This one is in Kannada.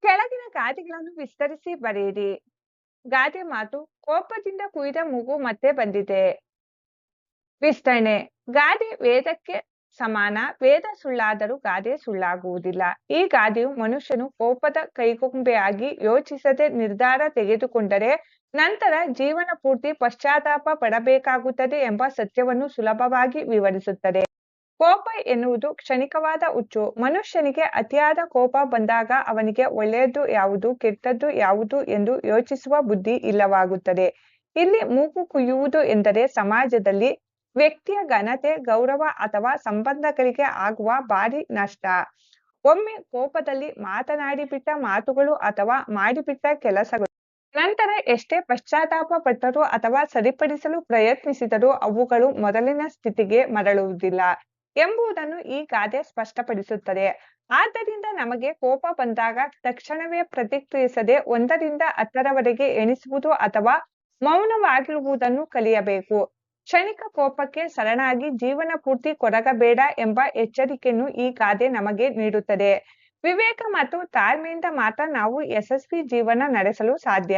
ಕೆಳಗಿನ ಗಾದೆಗಳನ್ನು ವಿಸ್ತರಿಸಿ ಬರೆಯಿರಿ. ಗಾದೆ ಮಾತು: ಕೋಪದಿಂದ ಕುಯ್ದ ಮೂಗು ಮತ್ತೆ ಬಂದಿದೆ. ವಿಸ್ತರಣೆ: ಗಾದೆ ವೇದಕ್ಕೆ ಸಮಾನ. ವೇದ ಸುಳ್ಳಾದರೂ ಗಾದೆ ಸುಳ್ಳಾಗುವುದಿಲ್ಲ. ಈ ಗಾದೆಯು ಮನುಷ್ಯನು ಕೋಪದ ಕೈಗೊಂಬೆಯಾಗಿ ಯೋಚಿಸದೆ ನಿರ್ಧಾರ ತೆಗೆದುಕೊಂಡರೆ ನಂತರ ಜೀವನ ಪೂರ್ತಿ ಪಶ್ಚಾತ್ತಾಪ ಪಡಬೇಕಾಗುತ್ತದೆ ಎಂಬ ಸತ್ಯವನ್ನು ಸುಲಭವಾಗಿ ವಿವರಿಸುತ್ತದೆ. ಕೋಪ ಎನ್ನುವುದು ಕ್ಷಣಿಕವಾದ ಹುಚ್ಚು. ಮನುಷ್ಯನಿಗೆ ಅತಿಯಾದ ಕೋಪ ಬಂದಾಗ ಅವನಿಗೆ ಒಳ್ಳೆಯದು ಯಾವುದು, ಕೆಟ್ಟದ್ದು ಯಾವುದು ಎಂದು ಯೋಚಿಸುವ ಬುದ್ಧಿ ಇಲ್ಲವಾಗುತ್ತದೆ. ಇಲ್ಲಿ ಮೂಗು ಕುಯ್ಯುವುದು ಎಂದರೆ ಸಮಾಜದಲ್ಲಿ ವ್ಯಕ್ತಿಯ ಘನತೆ, ಗೌರವ ಅಥವಾ ಸಂಬಂಧಗಳಿಗೆ ಆಗುವ ಭಾರಿ ನಷ್ಟ. ಒಮ್ಮೆ ಕೋಪದಲ್ಲಿ ಮಾತನಾಡಿಬಿಟ್ಟ ಮಾತುಗಳು ಅಥವಾ ಮಾಡಿಬಿಟ್ಟ ಕೆಲಸಗಳು ನಂತರ ಎಷ್ಟೇ ಪಶ್ಚಾತ್ತಾಪ ಪಟ್ಟರೂ ಅಥವಾ ಸರಿಪಡಿಸಲು ಪ್ರಯತ್ನಿಸಿದರೂ ಅವುಗಳು ಮೊದಲಿನ ಸ್ಥಿತಿಗೆ ಮರಳುವುದಿಲ್ಲ ಎಂಬುದನ್ನು ಈ ಗಾದೆ ಸ್ಪಷ್ಟಪಡಿಸುತ್ತದೆ. ಆದ್ದರಿಂದ ನಮಗೆ ಕೋಪ ಬಂದಾಗ ತಕ್ಷಣವೇ ಪ್ರತಿಕ್ರಿಯಿಸದೆ 1ರಿಂದ 10ರವರೆಗೆ ಎಣಿಸುವುದು ಅಥವಾ ಮೌನವಾಗಿರುವುದನ್ನು ಕಲಿಯಬೇಕು. ಕ್ಷಣಿಕ ಕೋಪಕ್ಕೆ ಶರಣಾಗಿ ಜೀವನ ಪೂರ್ತಿ ಕೊರಗಬೇಡ ಎಂಬ ಎಚ್ಚರಿಕೆಯನ್ನು ಈ ಗಾದೆ ನಮಗೆ ನೀಡುತ್ತದೆ. ವಿವೇಕ ಮತ್ತು ತಾಳ್ಮೆಯಿಂದ ಮಾತ್ರ ನಾವು ಯಶಸ್ವಿ ಜೀವನ ನಡೆಸಲು ಸಾಧ್ಯ.